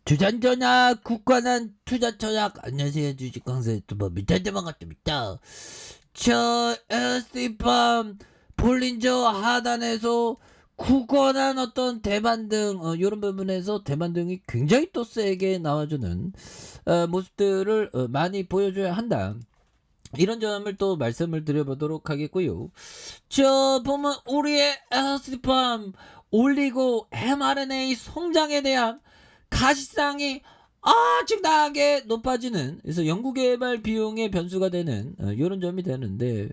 주전전약 국관한 투자처약 안녕하세요 주식강사 유튜버 미탈대 반갑습니다. 저 에스티팜 볼린저 하단에서 굳건한 어떤 대반등 이런 부분에서 대반등이 굉장히 또 세게 나와주는 모습들을 많이 보여줘야 한다. 이런 점을 또 말씀을 드려보도록 하겠고요. 저 보면 우리의 에스티팜 올리고 mRNA 성장에 대한 가시성이 엄청나게 높아지는, 그래서 연구개발 비용의 변수가 되는 이런 점이 되는데,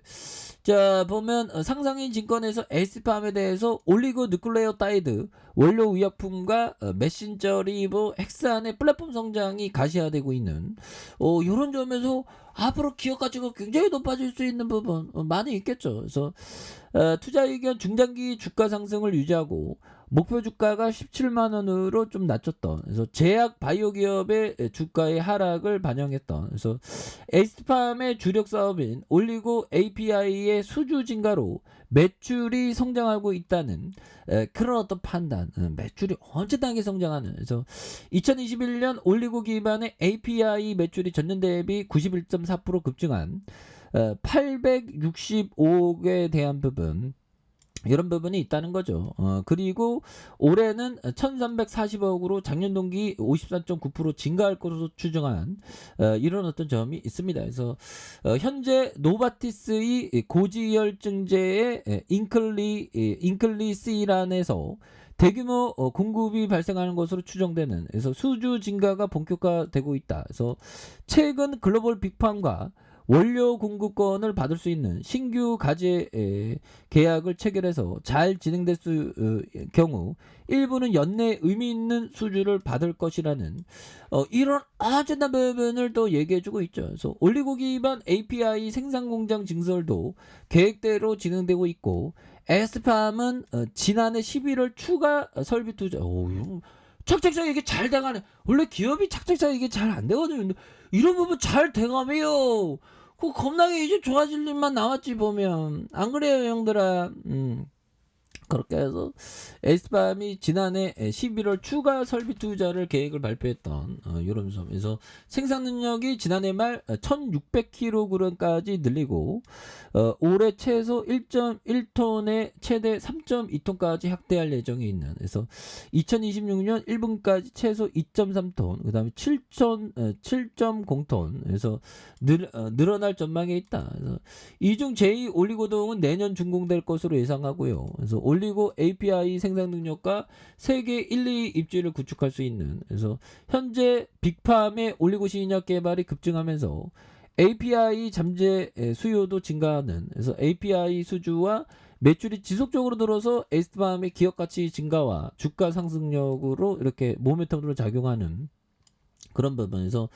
자 보면 상상인 증권에서 에스팜에 대해서 올리고 누클레오타이드 원료 의약품과 메신저 리보 헥산의 플랫폼 성장이 가시화되고 있는 이런 점에서 앞으로 기업 가치가 굉장히 높아질 수 있는 부분 많이 있겠죠. 그래서 투자 의견 중장기 주가 상승을 유지하고 목표 주가가 17만 원으로 좀 낮췄던, 그래서 제약 바이오 기업의 주가의 하락을 반영했던, 그래서 에스팜의 주력 사업인 올리고 API의 수주 증가로 매출이 성장하고 있다는 그런 어떤 판단, 매출이 엄청나게 성장하는, 그래서 2021년 올리고 기반의 API 매출이 전년 대비 91.4% 급증한 865억에 대한 부분, 이런 부분이 있다는 거죠. 그리고 올해는 1340억으로 작년 동기 54.9% 증가할 것으로 추정한 이런 어떤 점이 있습니다. 그래서 현재 노바티스의 고지혈증제의 인클리시란에서 대규모 공급이 발생하는 것으로 추정되는, 그래서 수주 증가가 본격화되고 있다. 그래서 최근 글로벌 빅팜과 원료 공급권을 받을 수 있는 신규 가제 계약을 체결해서 잘 진행될 경우 일부는 연내 의미 있는 수주를 받을 것이라는 이런 엄청난 부분을 또 얘기해주고 있죠. 그래서 올리고 기반 API 생산 공장 증설도 계획대로 진행되고 있고, 에스팜은 지난해 11월 추가 설비 투자, 착착착 이게 잘 돼가네. 원래 기업이 착착착 이게 잘 안 되거든요. 근데 이런 부분 잘 돼가매요. 그 겁나게 이제 좋아질 일만 남았지 보면. 안 그래요 형들아. 그렇게 해서 에스팜이 지난해 11월 추가 설비 투자를 계획을 발표했던 이런 점에서 생산 능력이 지난해 말 1600kg까지 늘리고 올해 최소 1.1톤에 최대 3.2톤까지 확대할 예정이 있는, 그래서 2026년 1분까지 최소 2.3톤, 그 다음에 7.0톤, 그래서 늘어날 전망에 있다. 그래서 이중 제2 올리고동은 내년 준공될 것으로 예상하고요. 그래서 올리고 API 생산 능력과 세계 1, 2 입지를 구축할 수 있는, 그래서 현재 빅팜의 올리고 신약 개발이 급증하면서 API 잠재 수요도 증가하는, 그래서 API 수주와 매출이 지속적으로 늘어서 에스팜의 기업 가치 증가와 주가 상승력으로 이렇게 모멘텀으로 작용하는 그런 부분에서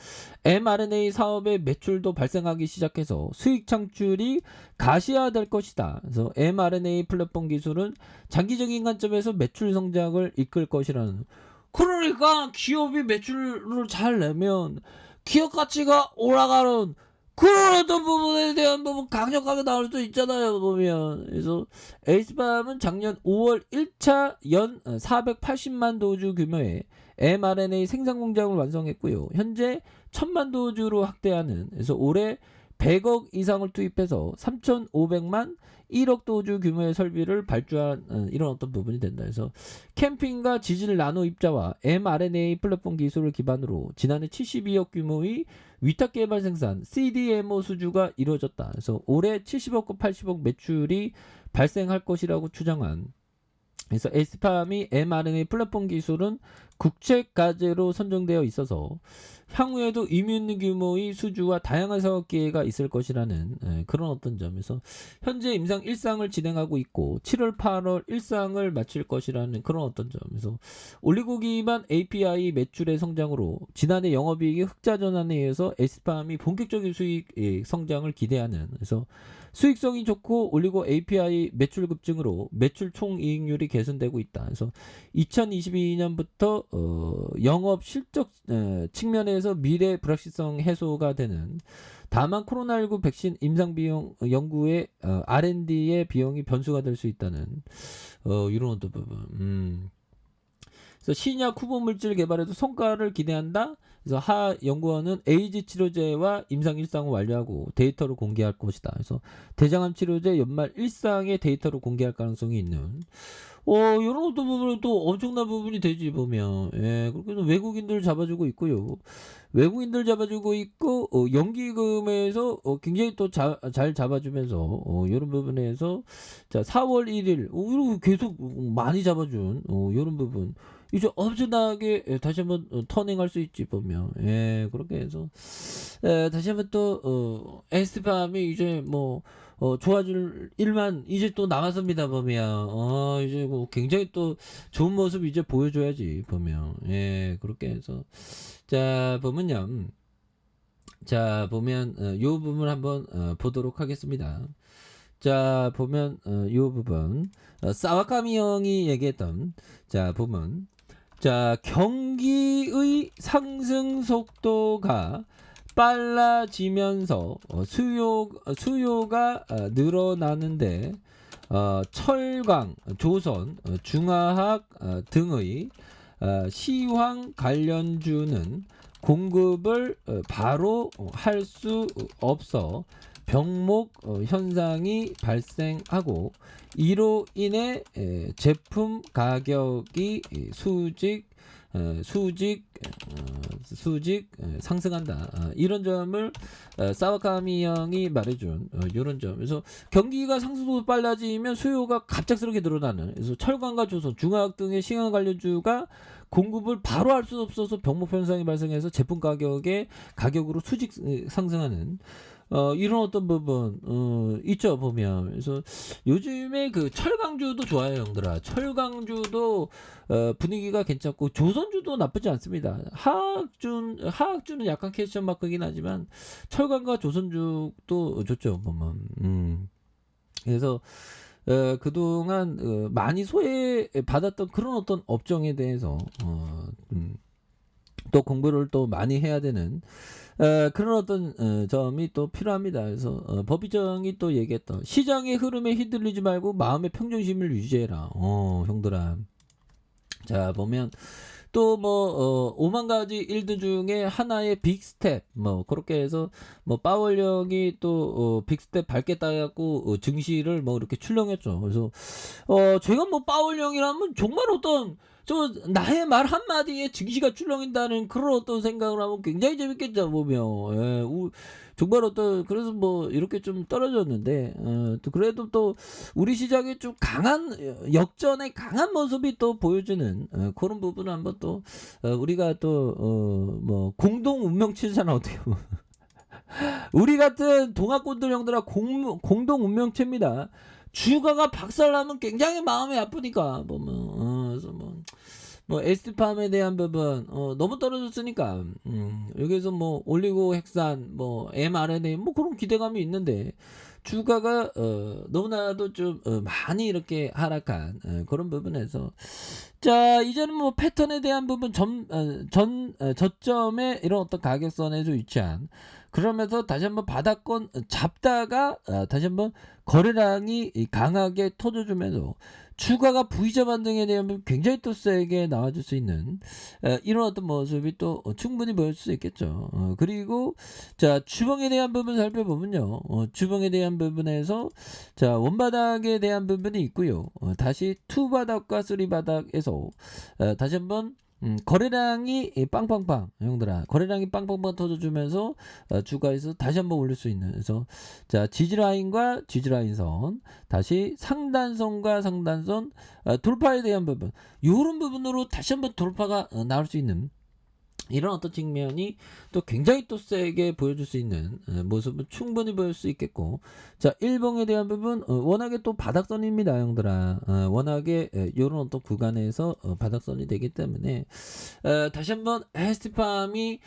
mRNA 사업의 매출도 발생하기 시작해서 수익 창출이 가시화될 것이다. 그래서 mRNA 플랫폼 기술은 장기적인 관점에서 매출 성장을 이끌 것이라는. 그러니까 기업이 매출을 잘 내면 기업 가치가 올라가는 그런 어떤 부분에 대한 부분 강력하게 나올 수 있잖아요 보면. 그래서 에이스팜은 작년 5월 1차 연 480만 도주 규모의 mRNA 생산 공장을 완성했고요. 현재 1000만 도주로 확대하는, 그래서 올해 100억 이상을 투입해서 3,500만 1억 도주 규모의 설비를 발주한 이런 어떤 부분이 된다. 그래서 캠핑과 지질 나노 입자와 mRNA 플랫폼 기술을 기반으로 지난해 72억 규모의 위탁 개발 생산 CDMO 수주가 이루어졌다. 그래서 올해 70억과 80억 매출이 발생할 것이라고 추정한, 그래서 에스팜이 mRNA 플랫폼 기술은 국책 과제로 선정되어 있어서 향후에도 의미 있는 규모의 수주와 다양한 사업 기회가 있을 것이라는 그런 어떤 점에서 현재 임상 1상을 진행하고 있고 7월 8월 1상을 마칠 것이라는 그런 어떤 점에서 올리고 기반 API 매출의 성장으로 지난해 영업이익의 흑자 전환에 의해서 에스팜이 본격적인 수익 성장을 기대하는, 그래서 수익성이 좋고 올리고 API 매출 급증으로 매출 총이익률이 개선되고 있다. 그래서 2022년부터 영업 실적 측면에서 미래 불확실성 해소가 되는, 다만 코로나19 백신 임상 비용 연구의 R&D의 비용이 변수가 될 수 있다는 이런 어떤 부분. 그래서 신약 후보 물질 개발에도 성과를 기대한다. 그래서 하 연구원은 에이즈 치료제와 임상 일상을 완료하고 데이터를 공개할 것이다. 그래서 대장암 치료제 연말 일상의 데이터를 공개할 가능성이 있는 요런 어떤 부분은 또 엄청난 부분이 되지 보면. 예. 그렇게 해서 외국인들 잡아주고 있고요. 외국인들 잡아주고 있고 연기금에서 굉장히 또 잘 잡아주면서 요런 부분에서 자 4월 1일 이거 계속 많이 잡아준 요런 부분. 이제 엄청나게 다시 한번 터닝할 수 있지 보면. 예. 그렇게 해서 다시 한번 또 에스팜이 이제 뭐 좋아질 일만 이제 또 나왔습니다 보면. 이제 뭐 굉장히 또 좋은 모습 이제 보여줘야지 보면. 예. 그렇게 해서 자 보면요. 자 보면 요 부분 한번 보도록 하겠습니다. 자 보면 요 부분 사와카미 형이 얘기했던 자 보면 자 경기의 상승 속도가 빨라지면서 수요가 늘어나는데 철강, 조선, 중화학 등의 시황 관련주는 공급을 바로 할 수 없어 병목 현상이 발생하고 이로 인해 제품 가격이 수직 상승한다. 이런 점을 사와카미 형이 말해준 이런 점. 그래서 경기가 상승도 빨라지면 수요가 갑작스럽게 늘어나는. 그래서 철강과 조선, 중화학 등의 시황 관련주가 공급을 바로 할 수 없어서 병목 현상이 발생해서 제품 가격으로 수직 상승하는. 이런 어떤 부분 있죠 보면. 그래서 요즘에 그 철강주도 좋아요 형들아. 철강주도 분위기가 괜찮고 조선주도 나쁘지 않습니다. 하학주는 약간 캐션 마크긴 하지만 철강과 조선주도 좋죠 보면. 그래서 그동안 많이 소외받았던 그런 어떤 업종에 대해서 또 공부를 또 많이 해야 되는 그런 어떤 점이 또 필요합니다. 그래서 법의정이 또 얘기했던 시장의 흐름에 휘둘리지 말고 마음의 평정심을 유지해라. 형들아. 자 보면 또 뭐 5만 가지 일들 중에 하나의 빅스텝 뭐 그렇게 해서 뭐 파월령이 또 빅스텝 밟겠다 해갖고 증시를 뭐 이렇게 출렁했죠. 그래서 제가 뭐 파월령이라면 정말 어떤 저 나의 말 한마디에 증시가 출렁인다는 그런 어떤 생각을 하면 굉장히 재밌겠죠 보면. 예, 정말 어떤 그래서 뭐 이렇게 좀 떨어졌는데 또 그래도 또 우리 시장이 좀 강한 역전의 강한 모습이 또 보여주는 그런 부분을 한번 또 우리가 또 뭐 공동 운명체잖아 어떻게 보면. 우리 같은 동학꾼들 형들아 공동 운명체입니다. 주가가 박살나면 굉장히 마음이 아프니까 보면 그래서 뭐 에스팜에 대한 부분 너무 떨어졌으니까 여기서 뭐 올리고 핵산 뭐 mRNA 뭐 그런 기대감이 있는데 주가가 너무나도 좀 많이 이렇게 하락한 그런 부분에서 자 이제는 뭐 패턴에 대한 부분 저점에 이런 어떤 가격선에서 위치한 그러면서 다시 한번 바닥권 잡다가 다시 한번 거래량이 강하게 터져주면서 주가가 V자 반등에 대한 굉장히 또 세게 나와줄 수 있는 이런 어떤 모습이 또 충분히 보일 수 있겠죠. 그리고 자 주봉에 대한 부분 살펴보면요. 주봉에 대한 부분에서 자 원바닥에 대한 부분이 있고요. 다시 투바닥과 쓰리바닥에서 다시 한번 거래량이 빵빵빵 형들아 거래량이 빵빵빵 터져주면서 주가에서 다시 한번 올릴 수 있는. 그래서 자 지지라인과 지지라인선 다시 상단선과 상단선 돌파에 대한 부분 이런 부분으로 다시 한번 돌파가 나올 수 있는 이런 어떤 측면이 또 굉장히 또 세게 보여줄 수 있는 모습은 충분히 보일 수 있겠고 자 일봉에 대한 부분 워낙에 또 바닥선입니다 형들아. 워낙에 이런 어떤 구간에서 바닥선이 되기 때문에 다시 한번 에스티팜이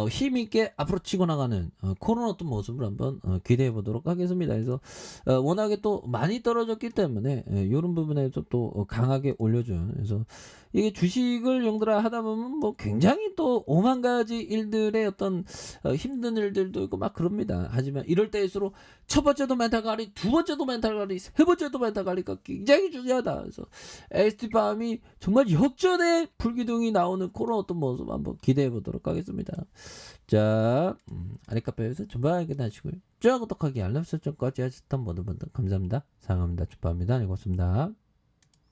힘있게 앞으로 치고 나가는 그런 어떤 모습을 한번 기대해 보도록 하겠습니다. 그래서 워낙에 또 많이 떨어졌기 때문에 이런 부분에서 또 강하게 올려준. 그래서 이게 주식을 용도라 하다 보면 뭐 굉장히 또 오만 가지 일들의 어떤 힘든 일들도 있고 막 그럽니다. 하지만 이럴 때일수록 첫 번째도 멘탈 관리, 두 번째도 멘탈 관리, 세 번째도 멘탈 관리가 굉장히 중요하다. 그래서 ST팜이 정말 역전의 불기둥이 나오는 그런 어떤 모습 한번 기대해 보도록 하겠습니다. 자, 아리카페에서 전방하게 하시고요. 좋아요, 구독하기, 알람 설정까지 하셨던 모든 분들 감사합니다. 사랑합니다. 축하합니다. 고맙습니다.